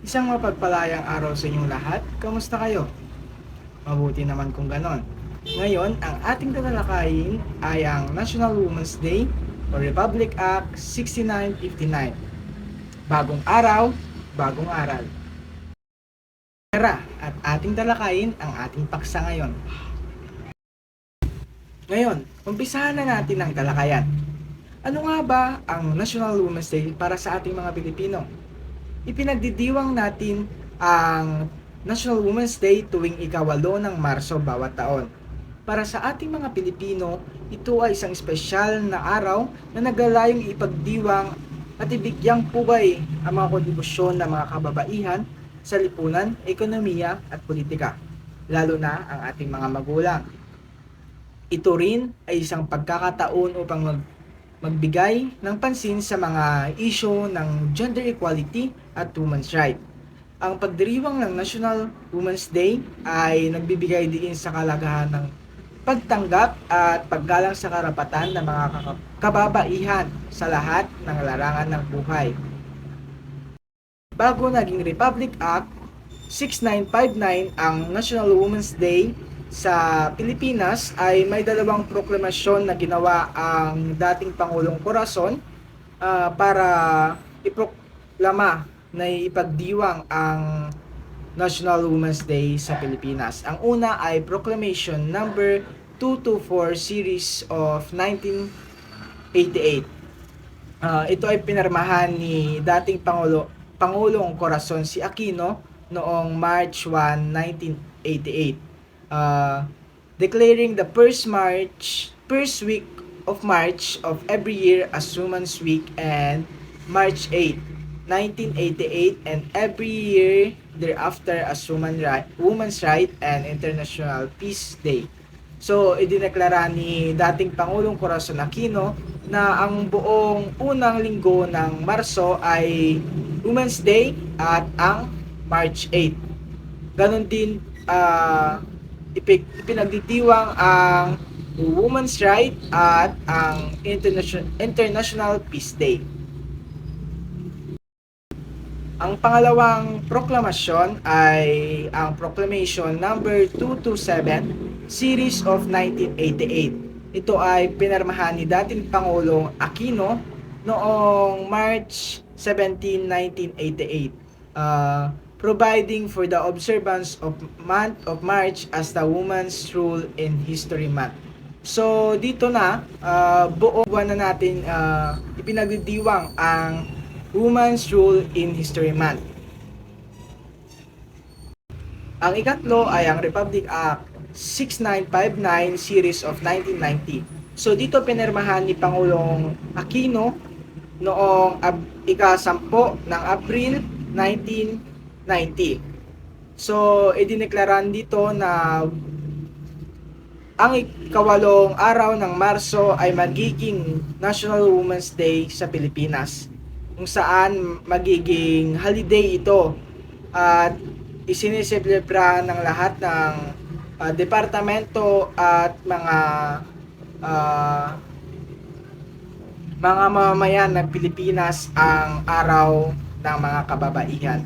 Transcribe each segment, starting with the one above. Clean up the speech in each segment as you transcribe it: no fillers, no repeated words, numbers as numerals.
Isang mapagpalayang araw sa inyong lahat. Kamusta kayo? Mabuti naman kung ganon. Ngayon, ang ating tatalakayin ay ang National Women's Day o Republic Act 6959. Bagong araw, bagong aral. Tara at ating talakayin ang ating paksa ngayon. Ngayon, umpisahan na natin ang talakayan. Ano nga ba ang National Women's Day para sa ating mga Pilipino? Ipinagdidiwang natin ang National Women's Day tuwing ika-8 ng Marso bawat taon. Para sa ating mga Pilipino, ito ay isang espesyal na araw na naglalayong ipagdiwang at ibigyang buhay ang mga kontribusyon ng mga kababaihan sa lipunan, ekonomiya at politika, lalo na ang ating mga magulang. Ito rin ay isang pagkakataon upang magbigay ng pansin sa mga isyu ng gender equality at women's rights. Ang pagdiriwang ng National Women's Day ay nagbibigay din sa kalagahan ng pagtanggap at paggalang sa karapatan ng mga kababaihan sa lahat ng larangan ng buhay. Bago naging Republic Act 6959 ang National Women's Day sa Pilipinas ay may dalawang proklamasyon na ginawa ang dating Pangulong Corazon para iproklama na ipagdiwang ang National Women's Day sa Pilipinas. Ang una ay Proclamation number 224 series of 1988. Ito ay pinirmahan ni dating Pangulong Corazon C. Aquino noong March 1, 1988. Declaring the first week of March of every year as Women's Week and March 8, 1988 and every year thereafter as Women's Right and International Peace Day. So, idineklara ni dating Pangulong Corazon Aquino na ang buong unang linggo ng Marso ay Women's Day at ang March 8. Ganon din ipinagditiwang ang Women's Right at ang International Peace Day. Ang pangalawang proklamasyon ay ang Proclamation number 227 series of 1988. Ito ay pinirmahan ni dating Pangulong Aquino noong March 17, 1988. Providing for the observance of month of March as the Women's Role in History Month. So dito na buong buwan na natin ipinagdidiwang ang Women's Role in History Month. Ang ikatlo ay ang Republic Act 6959 series of 1990. So dito pinirmahan ni Pangulong Aquino noong ika-10 ng Abril 1990. So idineklaraan dito na ang ika-8 araw ng Marso ay magiging National Women's Day sa Pilipinas, kung saan magiging holiday ito at isineselebra ng lahat ng departamento at mga mamamayan ng Pilipinas ang araw ng mga kababaihan.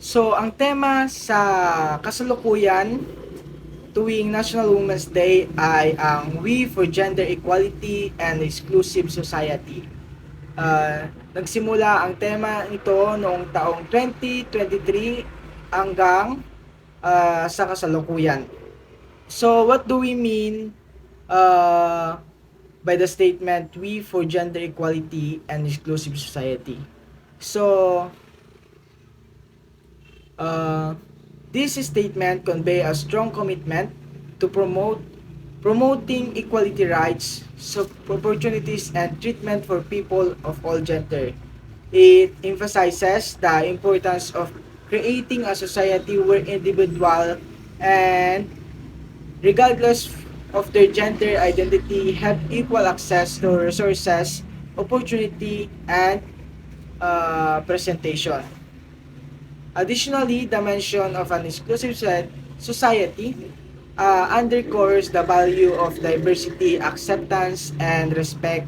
So, ang tema sa kasalukuyan tuwing National Women's Day ay ang We for Gender Equality and Inclusive Society. Nagsimula ang tema ito noong taong 2023 hanggang sa kasalukuyan. So, what do we mean by the statement We for Gender Equality and Inclusive Society? So, this statement convey a strong commitment to promoting equality rights, opportunities, and treatment for people of all gender. It emphasizes the importance of creating a society where individual and regardless of their gender identity have equal access to resources, opportunity, and presentation. Additionally, the mention of an inclusive society underscores the value of diversity, acceptance, and respect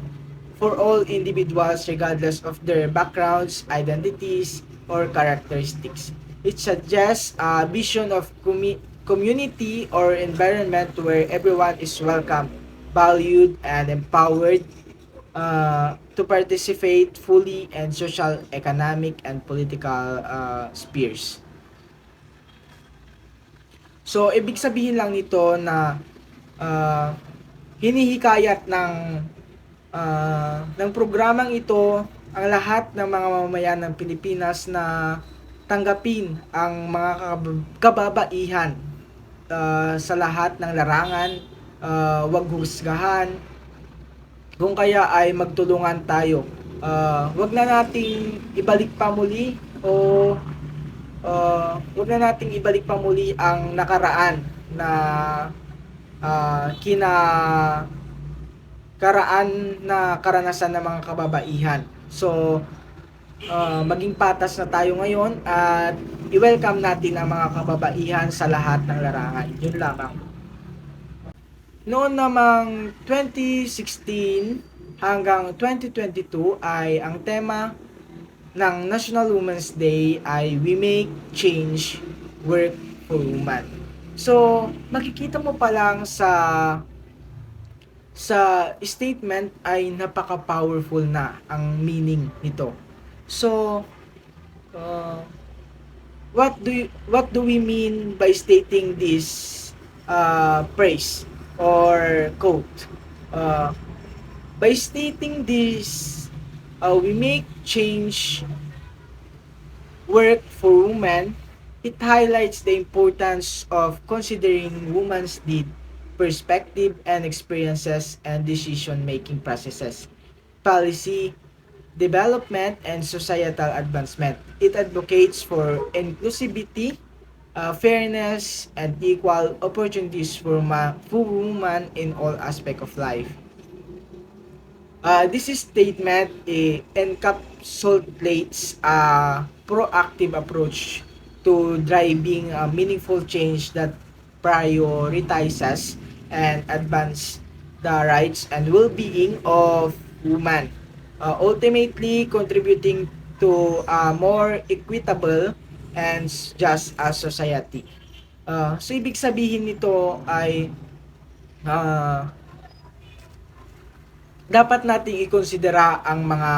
for all individuals regardless of their backgrounds, identities, or characteristics. It suggests a vision of community or environment where everyone is welcome, valued, and empowered to participate fully in social, economic, and political spheres. So, ibig sabihin lang nito na uh, hinihikayat ng programang ito ang lahat ng mga mamamayan ng Pilipinas na tanggapin ang mga kababaihan sa lahat ng larangan, wag husgahan, kung kaya ay magtulungan tayo. Wag na nating ibalik pa muli o wag na nating ibalik pa muli ang nakaraan na kina karaan na karanasan ng mga kababaihan. So, maging patas na tayo ngayon at i-welcome natin ang mga kababaihan sa lahat ng larangan. Yun lamang. Noon namang 2016 hanggang 2022 ay ang tema ng National Women's Day ay We Make Change, Work for Women. So, makikita mo pa lang sa statement ay napaka-powerful na ang meaning nito. So, what do we mean by stating this phrase or quote? By stating this, we make change, work for women. It highlights the importance of considering women's need, perspective and experiences and decision-making processes, policy, development, and societal advancement. It advocates for inclusivity, fairness, and equal opportunities for women in all aspects of life. This statement encapsulates a proactive approach to driving a meaningful change that prioritizes and advance the rights and well-being of women, ultimately contributing to a more equitable and just a society. So ibig sabihin nito ay dapat nating ikonsidera ang mga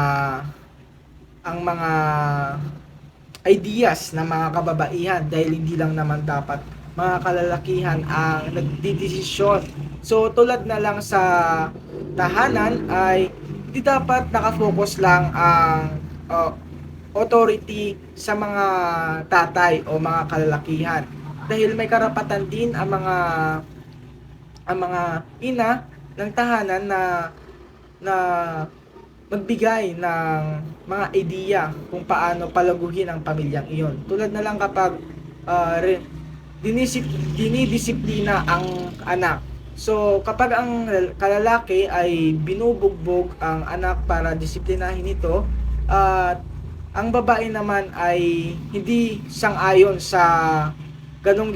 ideas ng mga kababaihan dahil hindi lang naman dapat mga kalalakihan ang nagdidesisyon. So tulad na lang sa tahanan ay hindi dapat nakafocus lang ang authority sa mga tatay o mga kalalakihan dahil may karapatan din ang mga ina ng tahanan na magbigay ng mga ideya kung paano palaguhin ang pamilyang iyon. Tulad na lang kapag dinidisiplina ang anak. So, kapag ang kalalaki ay binubugbog ang anak para disiplinahin ito, at ang babae naman ay hindi sang-ayon sa ganong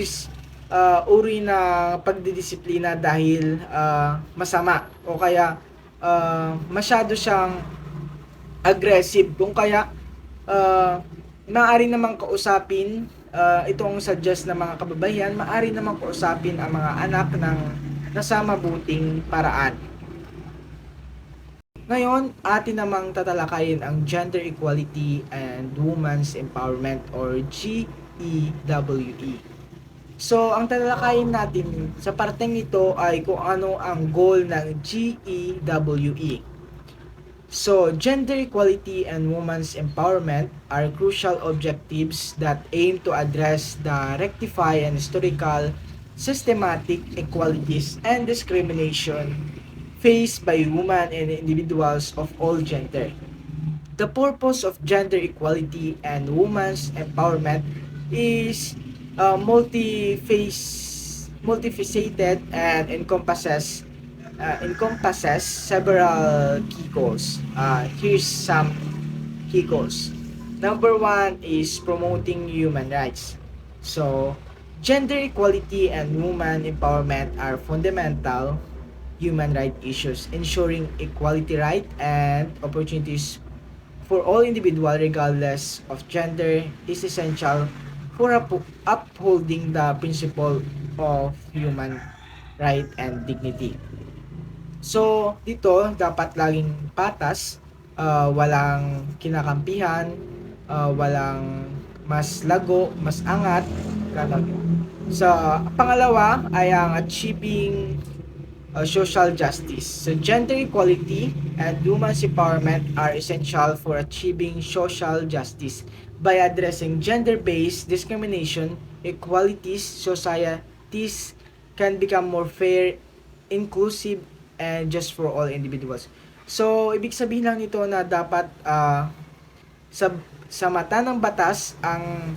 uri na pagdidisiplina dahil masama o kaya masyado siyang aggressive, kung kaya maaari namang kausapin itong suggest ng mga kababaihan, maaari namang kausapin ang mga anak ng nasa mabuting paraan. Ngayon, atin namang tatalakayin ang Gender Equality and Women's Empowerment or GEWE. So, ang tatalakayin natin sa parteng ito ay kung ano ang goal ng GEWE. So, gender equality and women's empowerment are crucial objectives that aim to address the rectify and historical systematic inequalities and discrimination faced by women and individuals of all gender. The purpose of gender equality and women's empowerment is multifaceted and encompasses several key goals. Here's some key goals. Number one is promoting human rights. So, gender equality and women empowerment are fundamental human rights issues, ensuring equality right and opportunities for all individual regardless of gender is essential for upholding the principle of human right and dignity. So, dito dapat laging patas, walang kinakampihan, walang mas lago, mas angat, gano'n. Sa pangalawa ay ang achieving social justice. So, gender equality and women's empowerment are essential for achieving social justice. By addressing gender-based discrimination, equalities, societies can become more fair, inclusive, and just for all individuals. So, ibig sabihin lang nito na dapat sa sa mata ng batas ang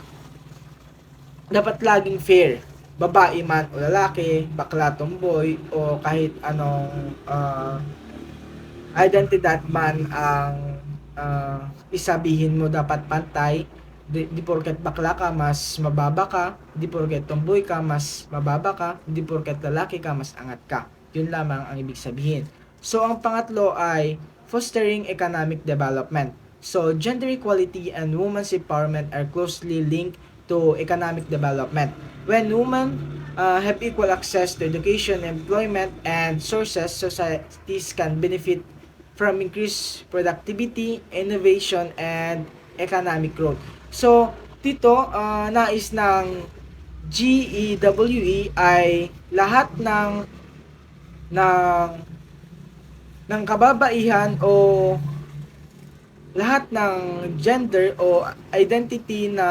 dapat laging fair, babae man o lalaki, bakla, tomboy, o kahit anong identidad man ang isabihin mo, dapat pantay. Di porket bakla ka, mas mababa ka. Di porket tomboy ka, mas mababa ka. Di porket lalaki ka, mas angat ka. Yun lamang ang ibig sabihin. So, ang pangatlo ay fostering economic development. So, gender equality and women's empowerment are closely linked to economic development. When women have equal access to education, employment, and sources, societies can benefit from increased productivity, innovation, and economic growth. So, dito, nais ng GEWE ay lahat ng ng kababaihan o lahat ng gender o identity na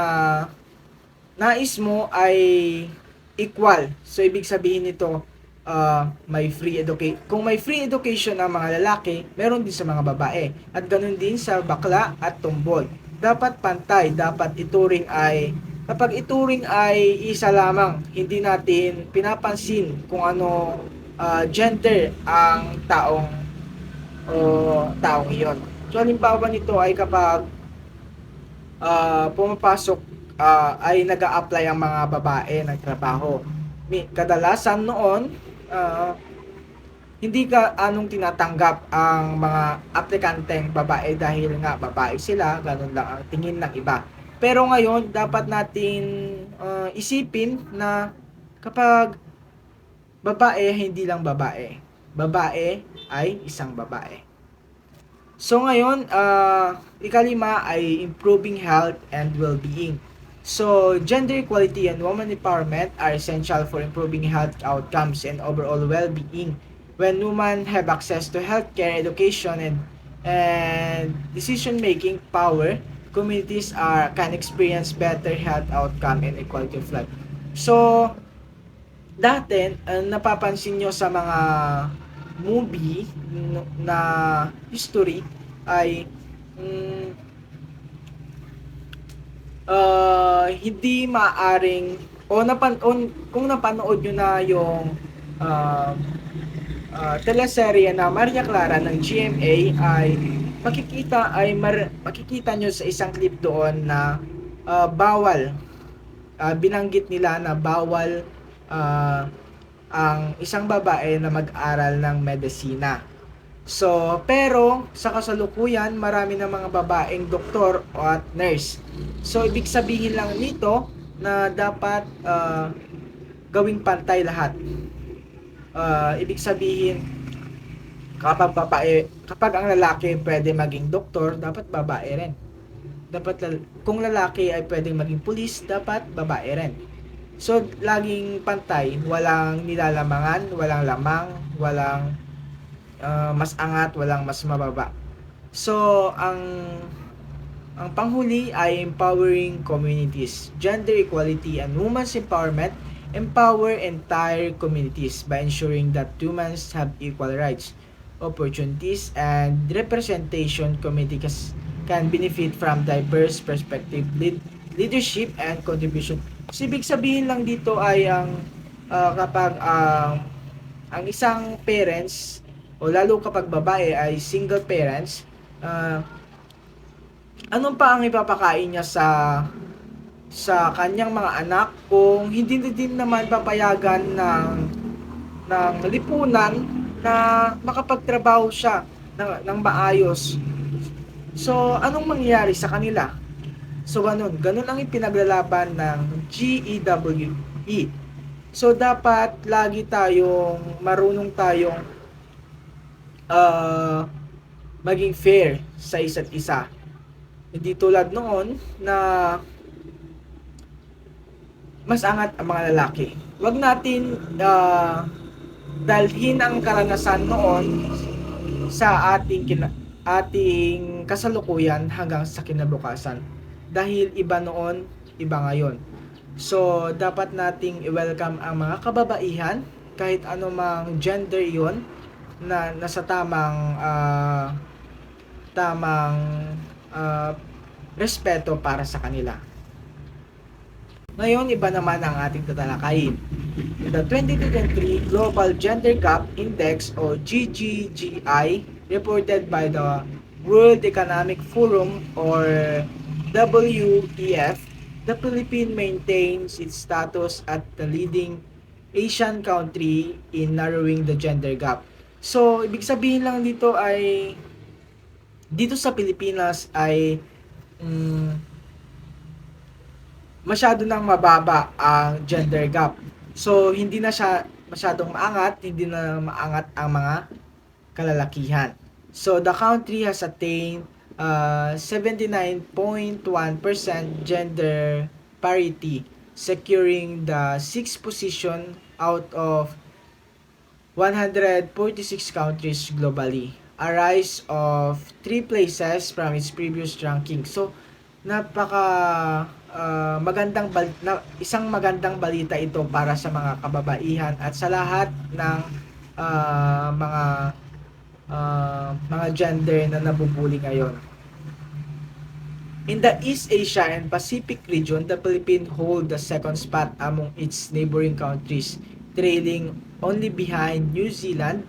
nais mo ay equal. So, ibig sabihin nito, may free education. Kung may free education ang mga lalaki, meron din sa mga babae. At ganun din sa bakla at tomboy. Dapat pantay, dapat ituring ay, kapag ituring ay isa lamang, hindi natin pinapansin kung ano gender ang taong iyon. So, halimbawa nito ay kapag pumapasok ay nag-a-apply ang mga babae ng trabaho. Kadalasan noon, hindi ka anong tinatanggap ang mga aplikanteng babae dahil nga babae sila, ganun lang ang tingin ng iba. Pero ngayon, dapat natin isipin na kapag babae, hindi lang babae. Babae ay isang babae. So ngayon, ikalima ay improving health and well-being. So, gender equality and women empowerment are essential for improving health outcomes and overall well-being. When women have access to healthcare, education, and decision-making power, communities can experience better health outcome and equality of life. So, dati, napapansin nyo sa mga movie na history ay hindi maaring kung napanood nyo na yung teleserye na Maria Clara ng GMA ay makikita nyo sa isang clip doon na bawal, binanggit nila na bawal ang isang babae na mag-aral ng medisina. So, pero sa kasalukuyan, marami ng mga babaeng doktor at nurse. So, ibig sabihin lang nito na dapat gawing pantay lahat. Ibig sabihin, kapag ang lalaki pwede maging doktor, dapat babae rin. Kung lalaki ay pwedeng maging pulis, dapat babae rin. So, laging pantay, walang nilalamangan, walang lamang, walang mas angat, walang mas mababa. So, ang panghuli ay empowering communities. Gender equality and women's empowerment empower entire communities by ensuring that humans have equal rights, opportunities, and representation. Communities can benefit from diverse perspective, leadership, and contribution. So, ibig sabihin lang dito ay kapag ang isang parents o lalo kapag babae ay single parents, anong pa ang ipapakain niya sa kanyang mga anak kung hindi din naman papayagan ng lipunan na makapagtrabaho siya ng maayos. So, anong mangyayari sa kanila? So, ganun ang ipinaglalaban ng GEWE. So, dapat lagi tayong marunong tayong ah, maging fair sa isa't isa. Hindi tulad noon na mas angat ang mga lalaki. Huwag natin dalhin ang karanasan noon sa ating kasalukuyan hanggang sa kinabukasan. Dahil iba noon, iba ngayon. So, dapat nating i-welcome ang mga kababaihan kahit anumang gender 'yon na nasa tamang ah, respeto para sa kanila. Ngayon, iba naman ang ating tatalakayin. The 2023 Global Gender Gap Index o GGGI reported by the World Economic Forum or WEF, the Philippines maintains its status at the leading Asian country in narrowing the gender gap. So, ibig sabihin lang dito ay dito sa Pilipinas ay masyado nang mababa ang gender gap. So, hindi na siya masyadong maangat, hindi na maangat ang mga kalalakihan. So, the country has attained 79.1% gender parity, securing the 6th position out of 146 countries globally, a rise of 3 places from its previous ranking. So, napaka isang magandang balita ito para sa mga kababaihan at sa lahat ng mga gender na nabubuli ngayon. In the East Asia and Pacific region, the Philippines hold the second spot among its neighboring countries, trailing only behind New Zealand.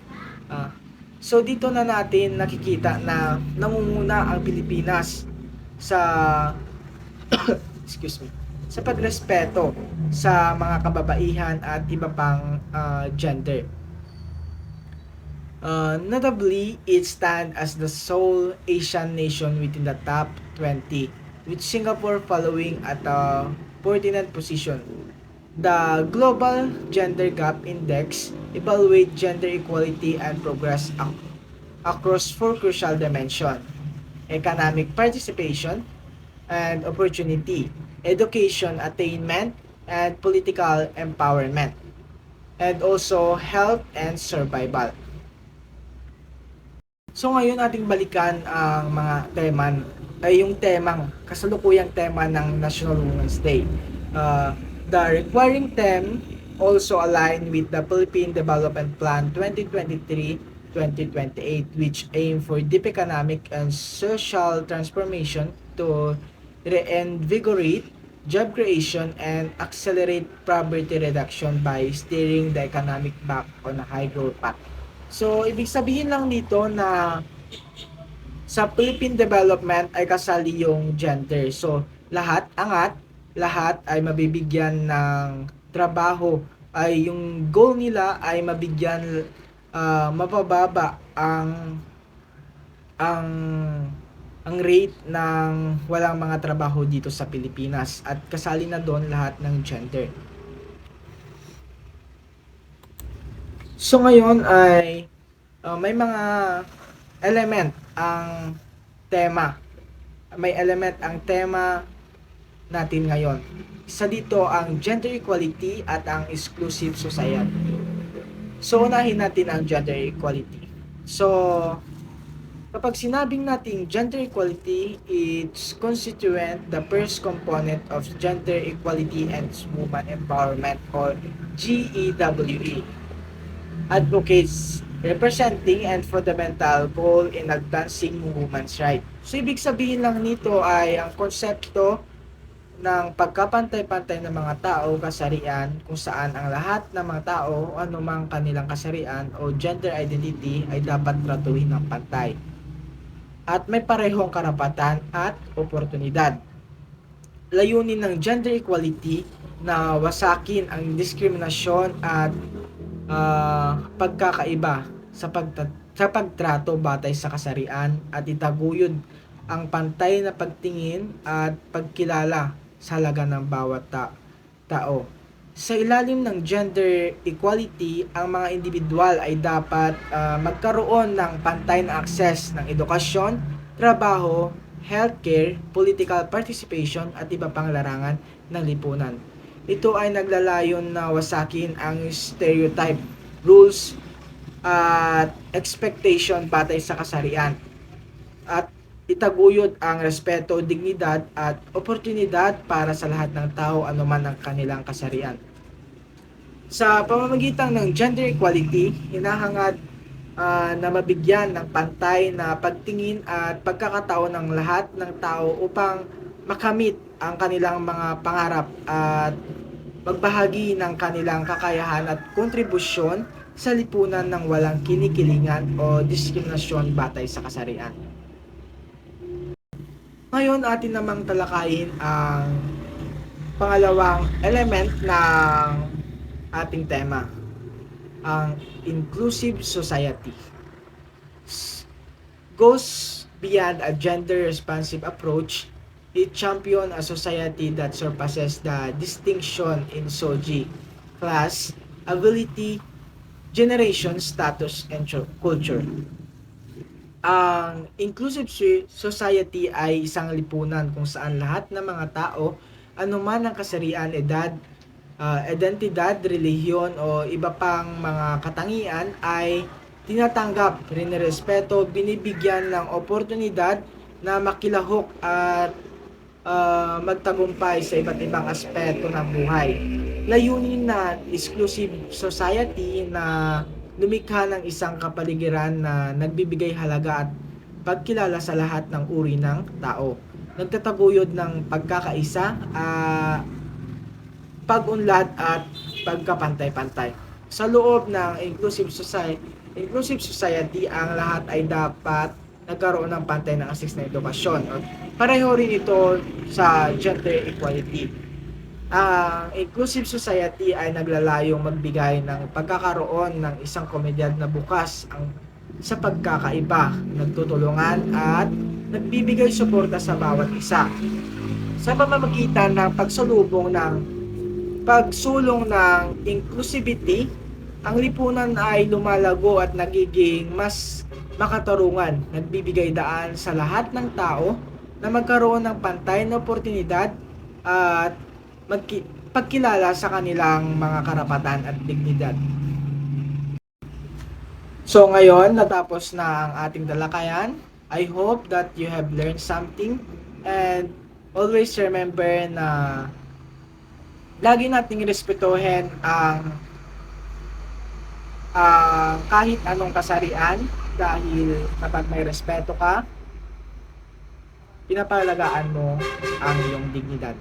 So dito na natin nakikita na nangunguna ang Pilipinas sa excuse me, sa pagrespeto sa mga kababaihan at iba pang gender. Notably, it stands as the sole Asian nation within the top 20, with Singapore following at the 49th position. The Global Gender Gap Index evaluates gender equality and progress across 4 crucial dimensions: economic participation and opportunity, education attainment, and political empowerment, and also health and survival. So ngayon ating balikan ang mga tema ay yung kasalukuyang tema ng National Women's Day. The requiring theme also align with the Philippine Development Plan 2023-2028, which aim for deep economic and social transformation to reinvigorate job creation and accelerate poverty reduction by steering the economic back on a high growth path. So, ibig sabihin lang dito na sa Philippine development ay kasali yung gender. So, lahat ay mabibigyan ng trabaho. Ay yung goal nila ay mabigyan mapababa ang rate ng walang mga trabaho dito sa Pilipinas at kasali na doon lahat ng gender. So ngayon ay may mga element ang tema. May element ang tema natin ngayon. Isa dito ang gender equality at ang exclusive society. So unahin natin ang gender equality. So kapag sinabing nating gender equality, it's constituent the first component of gender equality and women empowerment or GEWE. Advocates representing and fundamental goal in advancing women's rights. So ibig sabihin lang nito ay ang konsepto ng pagkapantay-pantay ng mga tao, kasarian, kung saan ang lahat ng mga tao, anumang kanilang kasarian o gender identity ay dapat tratuhin ng pantay at may parehong karapatan at oportunidad. Layunin ng gender equality na wasakin ang diskriminasyon at pagkakaiba sa pagtrato batay sa kasarian at itaguyod ang pantay na pagtingin at pagkilala sa halaga ng bawat tao. Sa ilalim ng gender equality, ang mga individual ay dapat magkaroon ng pantay na access ng edukasyon, trabaho, healthcare, political participation at iba pang larangan ng lipunan. Ito ay naglalayon na wasakin ang stereotype, rules, at expectation batay sa kasarian at itaguyod ang respeto, dignidad at oportunidad para sa lahat ng tao anuman ang kanilang kasarian. Sa pamamagitan ng gender equality, hinahangad na mabigyan ng pantay na pagtingin at pagkakataon ng lahat ng tao upang makamit ang kanilang mga pangarap at magbahagi ng kanilang kakayahan at kontribusyon sa lipunan ng walang kinikilingan o diskriminasyon batay sa kasarian. Ngayon atin namang talakayin ang pangalawang element ng ating tema, ang inclusive society. Goes beyond a gender-responsive approach. It champion a society that surpasses the distinction in SOGI, class, ability, generation, status, and culture. Ang inclusive society ay isang lipunan kung saan lahat ng mga tao, anuman ang kasarian, edad, identidad, relihiyon o iba pang mga katangian ay tinatanggap, rinirespeto, binibigyan ng oportunidad na makilahok at magtagumpay sa iba't ibang aspeto ng buhay. Layunin na inclusive society na lumikha ng isang kapaligiran na nagbibigay halaga at pagkilala sa lahat ng uri ng tao. Nagtataguyod ng pagkakaisa, pag-unlad at pagkapantay-pantay. Sa loob ng inclusive society, ang lahat ay dapat nagkaroon ng pantay ng access na edukasyon. Pareho rin ito sa gender equality. Ang inclusive society ay naglalayong magbigay ng pagkakaroon ng isang komunidad na bukas sa pagkakaiba, nagtutulungan at nagbibigay suporta sa bawat isa. Sa pamamagitan ng pagsulong ng inclusivity, ang lipunan ay lumalago at nagiging mas makatarungan, nagbibigay daan sa lahat ng tao na magkaroon ng pantay na oportunidad at pagkilala sa kanilang mga karapatan at dignidad. So ngayon, natapos na ang ating talakayan. I hope that you have learned something and always remember na lagi nating respetuhin ang kahit anong kasarian dahil kapag may respeto ka, pinapalagaan mo ang iyong dignidad.